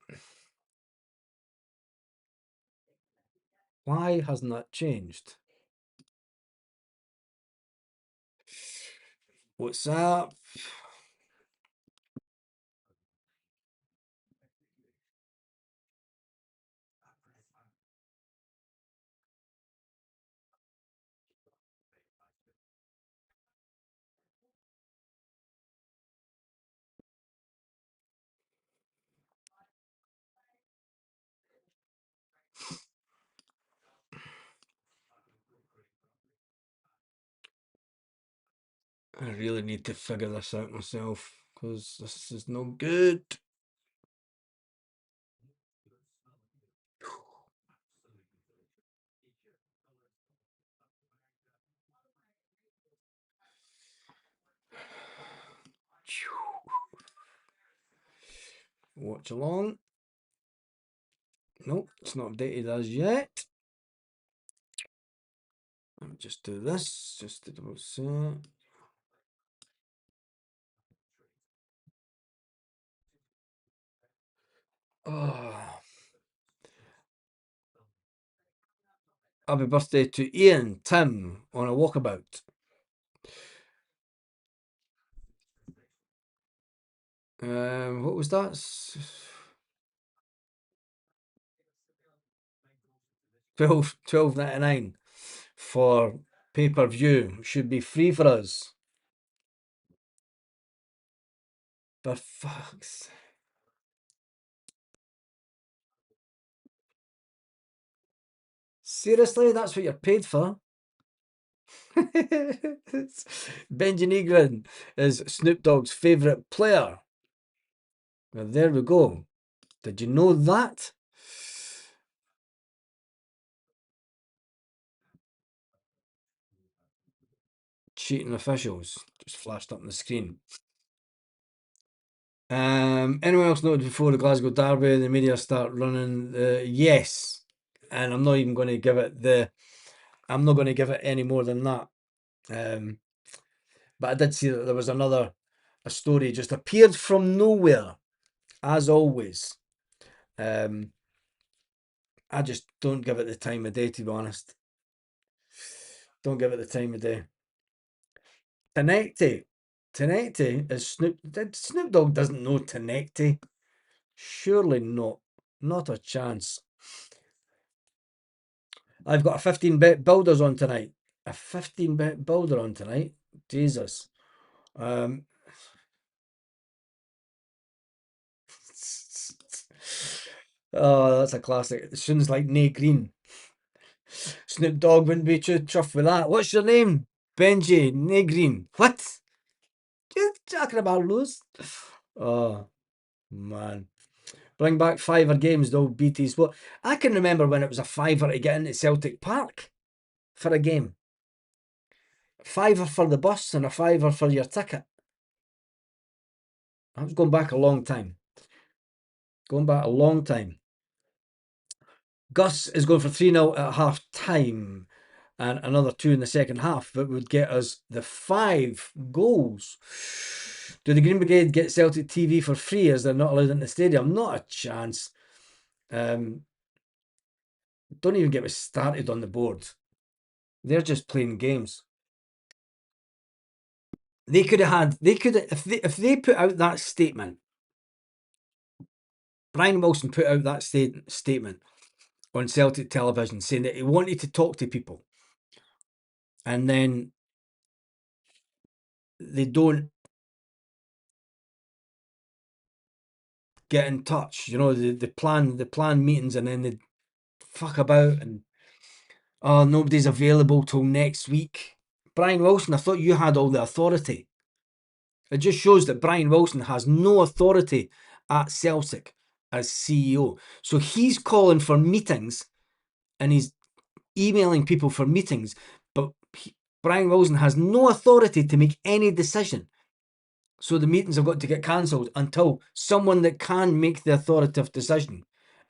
Why hasn't that changed? What's up? I really need to figure this out myself because this is no good. Watch along. Nope, it's not updated as yet. Let me just do this, just to double check. Oh. Happy birthday to Ian Tim on a walkabout. What was that? 12.99 for pay-per-view. Should be free for us. For fuck's. Seriously, that's what you're paid for? Benji Negrin is Snoop Dogg's favourite player. Well, there we go. Did you know that? Cheating officials just flashed up on the screen. Anyone else noted before the Glasgow Derby the media start running? Yes, and I'm not even going to give it the. I'm not going to give it any more than that. But I did see that there was a story just appeared from nowhere, as always. I just don't give it the time of day, to be honest. Don't give it the time of day. Tenecti is Snoop Dogg doesn't know Tenecti. Surely not. Not a chance. I've got a 15-bit builders on tonight. A 15-bit builder on tonight. Jesus. Um, oh, that's a classic. It sounds like Nay Green. Snoop Dogg wouldn't be too chuffed with that. What's your name? Benji Nay Green. What? You talking about Lewis? Oh, man. Bring back fiver games, though, BT Sport. I can remember when it was a fiver to get into Celtic Park for a game. Fiver for the bus and a fiver for your ticket. I was going back a long time. Going back a long time. Gus is going for 3-0 at half time and another 2 in the second half that would get us the 5 goals. Do the Green Brigade get Celtic TV for free as they're not allowed in the stadium? Not a chance. Don't even get me started on the board. They're just playing games. They could have if they put out that statement. Brian Wilson put out that statement on Celtic television saying that he wanted to talk to people, and then they don't get in touch. You know, the plan meetings, and then they fuck about, and oh, nobody's available till next week. Brian Wilson, I thought you had all the authority. It just shows that Brian Wilson has no authority at Celtic as CEO. So he's calling for meetings and he's emailing people for meetings, but Brian Wilson has no authority to make any decision. So the meetings have got to get cancelled until someone that can make the authoritative decision.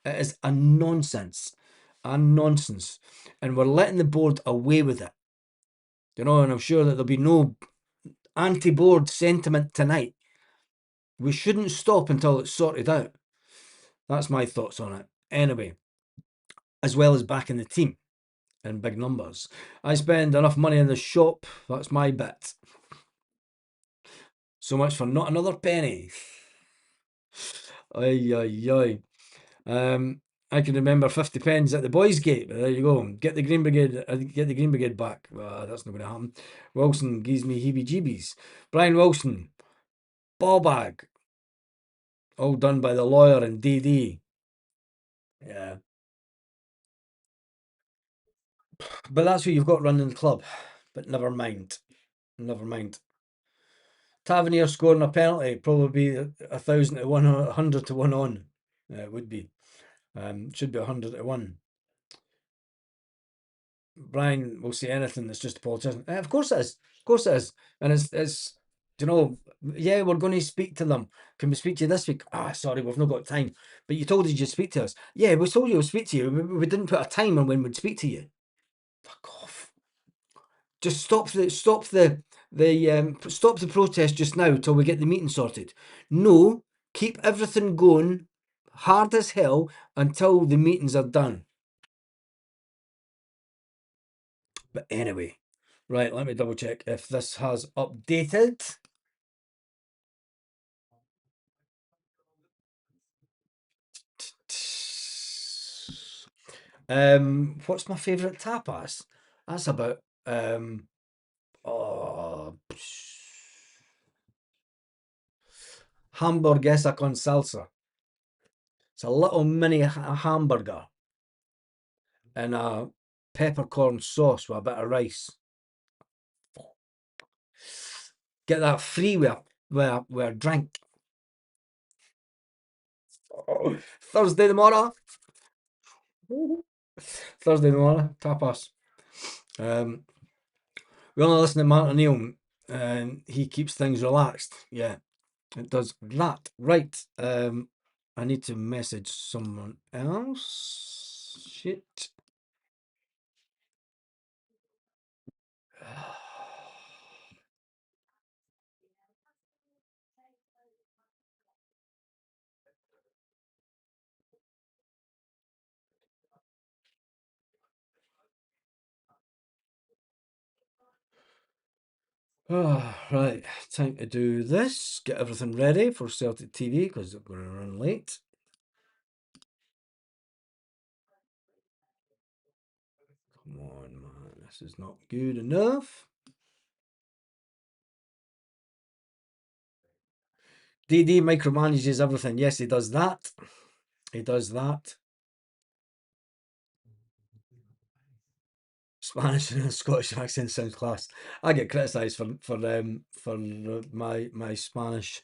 It is a nonsense. And we're letting the board away with it. You know, and I'm sure that there'll be no anti-board sentiment tonight. We shouldn't stop until it's sorted out. That's my thoughts on it. Anyway, as well as backing the team in big numbers. I spend enough money in the shop. That's my bit. So much for not another penny. Ay, ay, ay. I can remember 50 pence at the boys' gate. There you go. Get the Green Brigade back. That's not going to happen. Wilson gives me heebie-jeebies. Brian Wilson, ball bag. All done by the lawyer and DD. Yeah. But that's who you've got running the club. But never mind. Never mind. Tavernier scoring a penalty, probably be 1,000 to 100 to 1 on. It would be. Should be 100 to 1. Brian will say anything that's just a politician. Of course it is. Of course it is. And it's you know, yeah, we're going to speak to them. Can we speak to you this week? Sorry, we've not got time. But you told us you'd speak to us. Yeah, we told you we'd speak to you. We didn't put a time on when we'd speak to you. Fuck off. Just stop the protest just now till we get the meeting sorted. No, keep everything going hard as hell until the meetings are done. But anyway, right, let me double check if this has updated. What's my favourite tapas? That's about oh, hamburguesa con salsa. It's a little mini hamburger and a peppercorn sauce with a bit of rice. Get that free with a drink. Oh, Thursday tomorrow. Thursday tomorrow, tapas. We only listen to Martin O'Neill and he keeps things relaxed. Yeah, it does that. Right. I need to message someone else. Shit. Right, time to do this. Get everything ready for Celtic TV because they're going to run late. Come on, man. This is not good enough. DD micromanages everything. Yes, he does that. He does that. Spanish and Scottish accent sounds class. I get criticised for my Spanish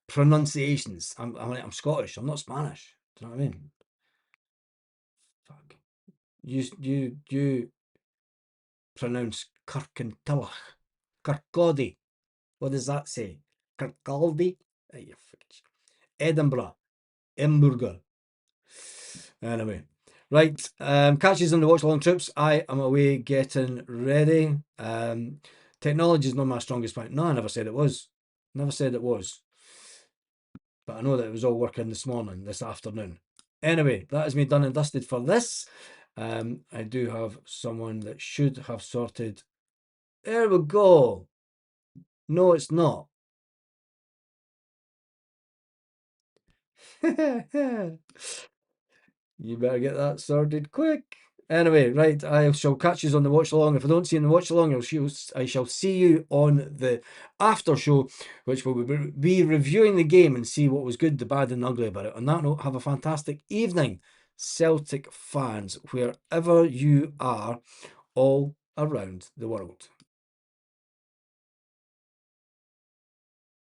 pronunciations. I'm Scottish. I'm not Spanish. Do you know what I mean? Fuck. You pronounce Kirkentillach. Kirkcaldy. What does that say? Kirkcaldy? Oh, you fucking Edinburgh. Edinburgh. Anyway. Right, catches on the watch along trips. I am away getting ready. Technology is not my strongest point. No, I never said it was. Never said it was. But I know that it was all working this afternoon. Anyway, that is me done and dusted for this. I do have someone that should have sorted. There we go. No, it's not. You better get that sorted quick. Anyway, right, I shall catch you on the watch along. If I don't see you in the watch along, I shall see you on the after show, which will be reviewing the game and see what was good, the bad, and ugly about it. On that note, have a fantastic evening, Celtic fans, wherever you are all around the world.